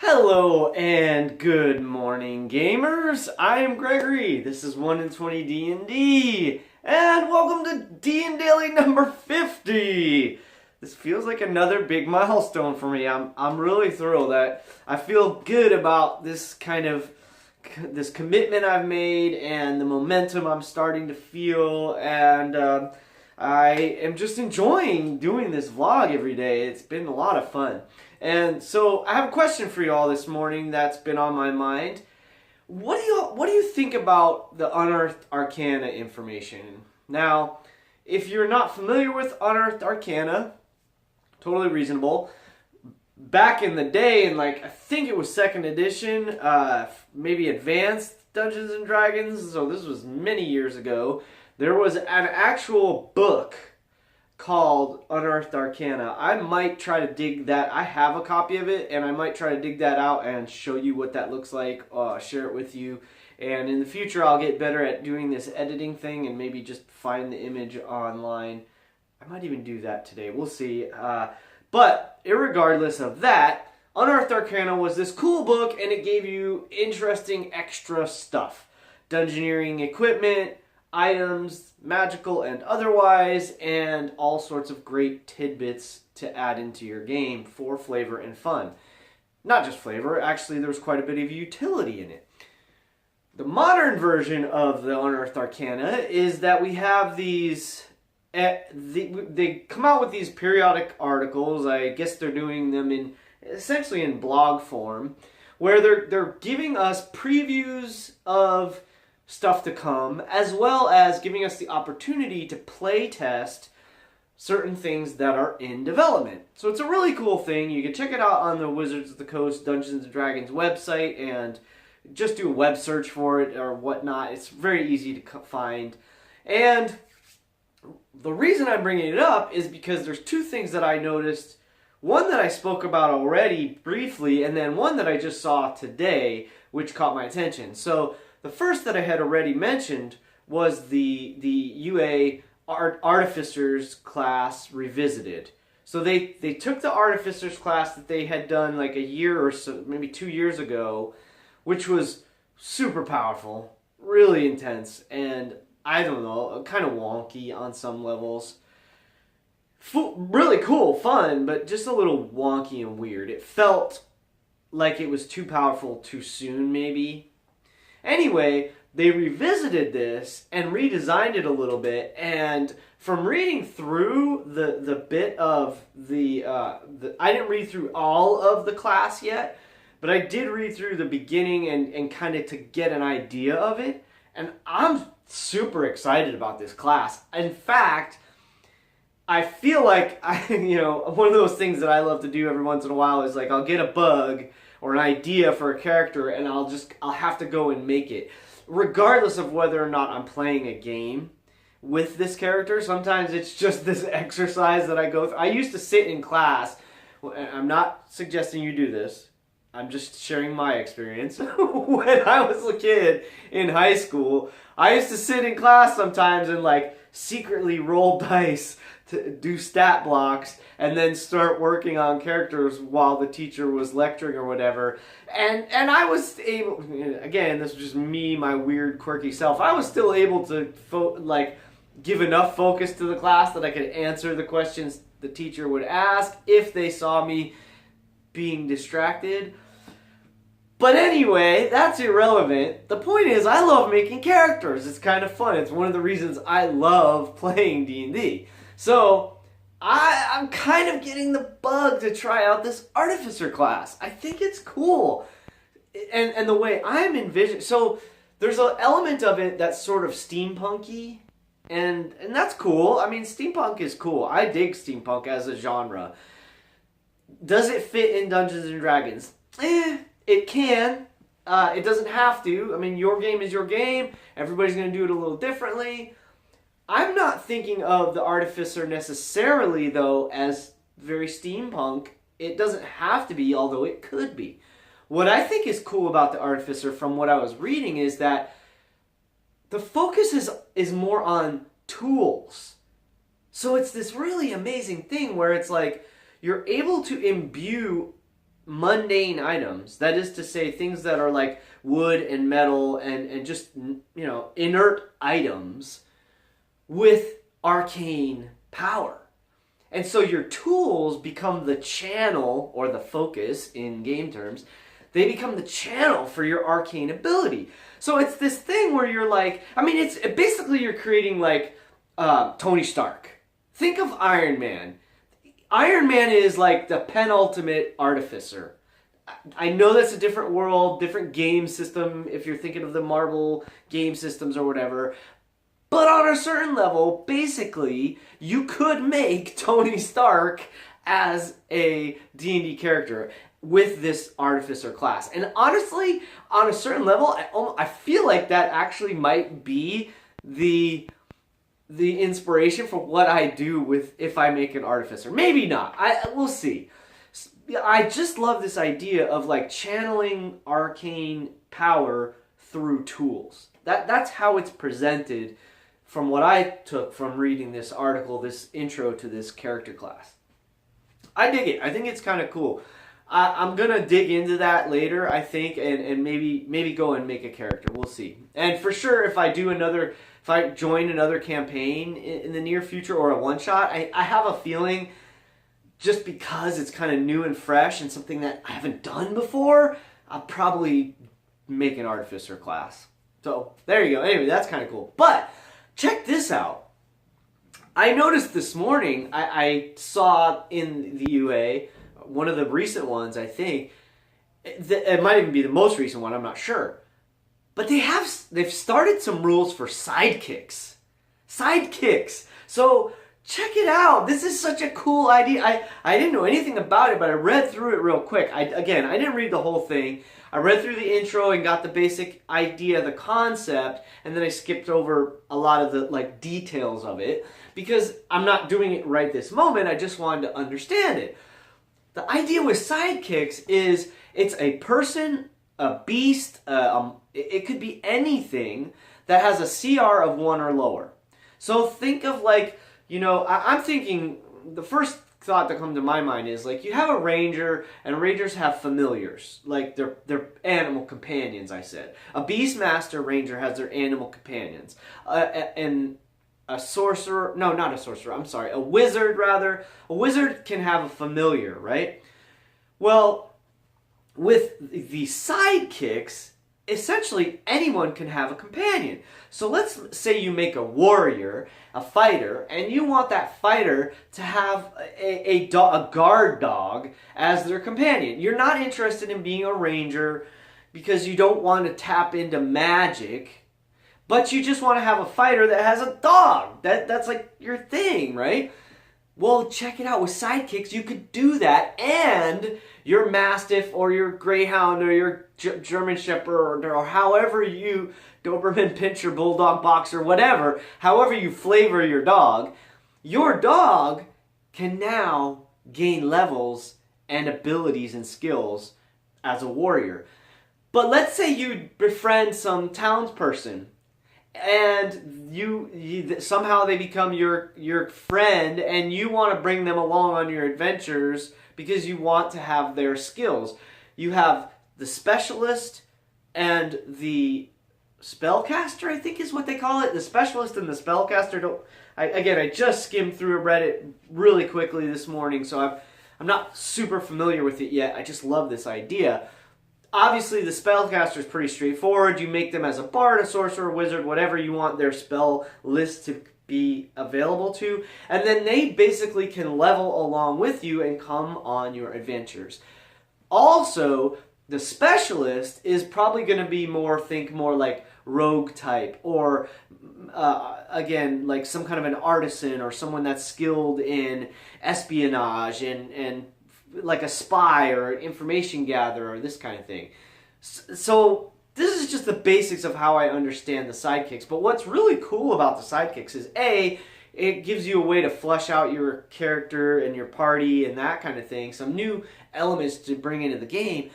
Hello and good morning, gamers. I am Gregory. This is 1 in 20 D&D, and welcome to DnDaily number 50. This feels like another big milestone for me. I'm really thrilled. I feel good about this this commitment I've made and the momentum I'm starting to feel, and I am just enjoying doing this vlog every day. It's been a lot of fun. And so I have a question for you all this morning that's been on my mind. What do you think about the Unearthed Arcana information? Now, if you're not familiar with Unearthed Arcana, totally reasonable. Back in the day, in I think it was 2nd edition, maybe advanced Dungeons and Dragons, so this was many years ago, there was an actual book called Unearthed Arcana. I might try to dig that. I have a copy of it, and I might try to dig that out and show you what that looks like, share it with you. And in the future, I'll get better at doing this editing thing and maybe just find the image online. I might even do that today. We'll see. But irregardless of that, Unearthed Arcana was this cool book, and it gave you interesting extra stuff. Dungeoneering equipment, items, magical and otherwise, and all sorts of great tidbits to add into your game for flavor and fun. Not just flavor, actually there's quite a bit of utility in it. The modern version of the Unearthed Arcana is that we have these, they come out with these periodic articles. I guess they're doing them essentially in blog form, where they're giving us previews of stuff to come, as well as giving us the opportunity to play test certain things that are in development. So it's a really cool thing. You can check it out on the Wizards of the Coast Dungeons & Dragons website and just do a web search for it or whatnot. It's very easy to find. And the reason I'm bringing it up is because there's two things that I noticed. One that I spoke about already briefly, and then one that I just saw today, which caught my attention. So the first that I had already mentioned was the UA Artificers class revisited. So they took the Artificers class that they had done like a year or so, maybe 2 years ago, which was super powerful, really intense, and I don't know, kind of wonky on some levels. Really cool, fun, but just a little wonky and weird. It felt like it was too powerful too soon, maybe. Anyway, they revisited this and redesigned it a little bit, and from reading through the bit of I didn't read through all of the class yet, but I did read through the beginning and kind of to get an idea of it, and I'm super excited about this class. In fact, I feel like one of those things that I love to do every once in a while is I'll get a bug or an idea for a character, and I'll have to go and make it. Regardless of whether or not I'm playing a game with this character, sometimes it's just this exercise that I go through. I used to sit in class. I'm not suggesting you do this. I'm just sharing my experience. When I was a kid in high school, I used to sit in class sometimes and secretly roll dice to do stat blocks and then start working on characters while the teacher was lecturing or whatever. And I was able, again, this was just me, my weird quirky self, I was still able to give enough focus to the class that I could answer the questions the teacher would ask if they saw me being distracted. But anyway, that's irrelevant. The point is, I love making characters. It's kind of fun. It's one of the reasons I love playing D&D. So, I'm kind of getting the bug to try out this Artificer class. I think it's cool. And the way I'm envisioning... So, there's an element of it that's sort of steampunky. And that's cool. I mean, steampunk is cool. I dig steampunk as a genre. Does it fit in Dungeons & Dragons? It can. It doesn't have to. I mean, your game is your game. Everybody's going to do it a little differently. I'm not thinking of the Artificer necessarily, though, as very steampunk. It doesn't have to be, although it could be. What I think is cool about the Artificer, from what I was reading, is that the focus is more on tools. So it's this really amazing thing where it's you're able to imbue mundane items, that is to say things that are like wood and metal and just, inert items with arcane power. And so your tools become the channel, or the focus in game terms. They become the channel for your arcane ability. So it's this thing where you're like, it's basically you're creating like Tony Stark. Think of Iron Man. Iron Man is like the penultimate artificer. I know that's a different world, different game system if you're thinking of the Marvel game systems or whatever. But on a certain level, basically, you could make Tony Stark as a D&D character with this artificer class. And honestly, on a certain level, I feel like that actually might be the inspiration for what I do if I make an artificer. Maybe not. We'll see. I just love this idea of like channeling arcane power through tools. That's how it's presented from what I took from reading this article, this intro to this character class. I dig it. I think it's kind of cool. I'm going to dig into that later, I think, and maybe go and make a character. We'll see. And for sure, if I join another campaign in the near future or a one-shot, I have a feeling, just because it's kind of new and fresh and something that I haven't done before, I'll probably make an artificer class. So there you go. Anyway, that's kind of cool. But check this out. I noticed this morning, I saw in the UA, one of the recent ones, I think, it might even be the most recent one, I'm not sure. But they've started some rules for sidekicks. Sidekicks. So check it out. This is such a cool idea. I didn't know anything about it, but I read through it real quick. I didn't read the whole thing. I read through the intro and got the basic idea, the concept, and then I skipped over a lot of the details of it because I'm not doing it right this moment. I just wanted to understand it. The idea with sidekicks is it's a person, a beast, it could be anything that has a CR of 1 or lower. So think of I'm thinking, the first thought that comes to my mind is you have a ranger, and rangers have familiars, like they're animal companions. I said a beastmaster ranger has their animal companions, and a sorcerer, no, not a sorcerer, I'm sorry, a wizard rather. A wizard can have a familiar, right? Well, with the sidekicks, essentially anyone can have a companion. So let's say you make a warrior, a fighter, and you want that fighter to have a guard dog as their companion. You're not interested in being a ranger because you don't want to tap into magic, but you just want to have a fighter that has a dog. That's like your thing, right? Well, check it out. With sidekicks, you could do that, and your Mastiff or your Greyhound or your German Shepherd or however you, Doberman Pinscher, Bulldog Boxer, whatever, however you flavor your dog can now gain levels and abilities and skills as a warrior. But let's say you befriend some townsperson, and you somehow they become your friend, and you want to bring them along on your adventures because you want to have their skills. You have the specialist and the spellcaster, I think is what they call it. The specialist and the spellcaster. I just skimmed through and read it really quickly this morning, so I'm not super familiar with it yet. I just love this idea. Obviously, the spellcaster is pretty straightforward. You make them as a bard, a sorcerer, a wizard, whatever you want their spell list to be available to. And then they basically can level along with you and come on your adventures. Also, the specialist is probably going to be more like rogue type, or again, like some kind of an artisan or someone that's skilled in espionage and like a spy or information gatherer or this kind of thing. So this is just the basics of how I understand the sidekicks. But what's really cool about the sidekicks is it gives you a way to flesh out your character and your party and that kind of thing. Some new elements to bring into the game.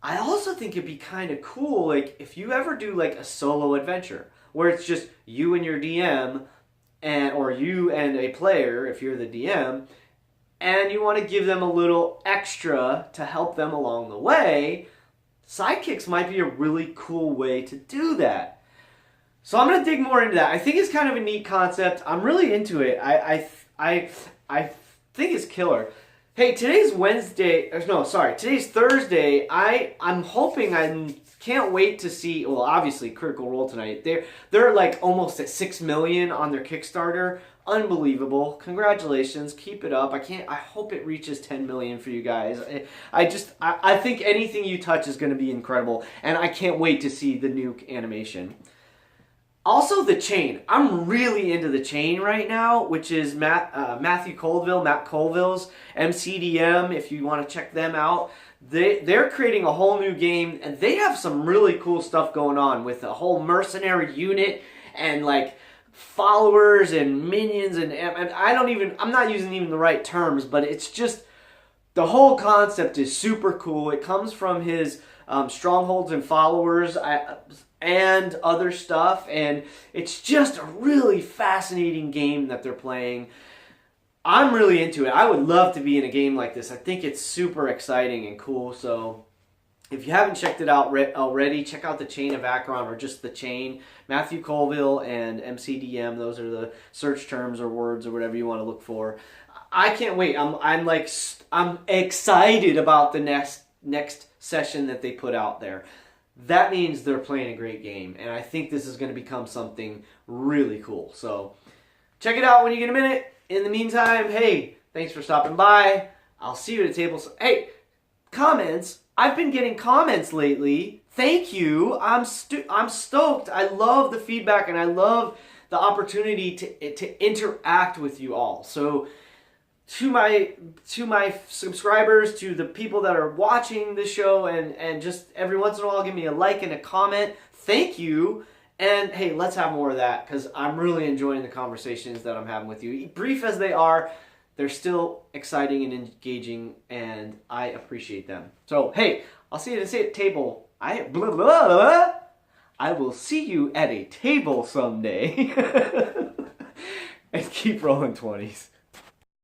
I also think it'd be kind of cool, like if you ever do like a solo adventure where it's just you and your DM, or you and a player if you're the DM, and you want to give them a little extra to help them along the way, sidekicks might be a really cool way to do that. So I'm going to dig more into that. I think it's kind of a neat concept. I'm really into it. I think it's killer. Hey, today's Wednesday. No, sorry. Today's Thursday. I'm hoping can't wait to see. Well, obviously, Critical Role tonight. They're like almost at 6 million on their Kickstarter. Unbelievable! Congratulations. Keep it up. I hope it reaches 10 million for you guys. I think anything you touch is going to be incredible, and I can't wait to see the new animation. Also, the chain. I'm really into the chain right now, which is Matt Colville's MCDM. If you want to check them out, they're creating a whole new game, and they have some really cool stuff going on with a whole mercenary unit and like followers and minions, and I'm not using even the right terms, but it's just the whole concept is super cool. It comes from his Strongholds and Followers and other stuff, and it's just a really fascinating game that they're playing. I'm really into it. I would love to be in a game like this. I think it's super exciting and cool. So if you haven't checked it out already, check out the Chain of Acheron, or just the Chain. Matthew Colville and MCDM, those are the search terms or words or whatever you want to look for. I can't wait. I'm excited about the next session that they put out there. That means they're playing a great game, and I think this is going to become something really cool. So check it out when you get a minute. In the meantime, hey, thanks for stopping by. I'll see you at the table. Hey, comments. I've been getting comments lately. Thank you. I'm stoked. I love the feedback, and I love the opportunity to interact with you all. So to my subscribers, to the people that are watching this show, and just every once in a while give me a like and a comment, thank you. And hey, let's have more of that, because I'm really enjoying the conversations that I'm having with you. Brief as they are, they're still exciting and engaging, and I appreciate them. So hey, I'll see you at a table. I will see you at a table someday. And keep rolling 20s.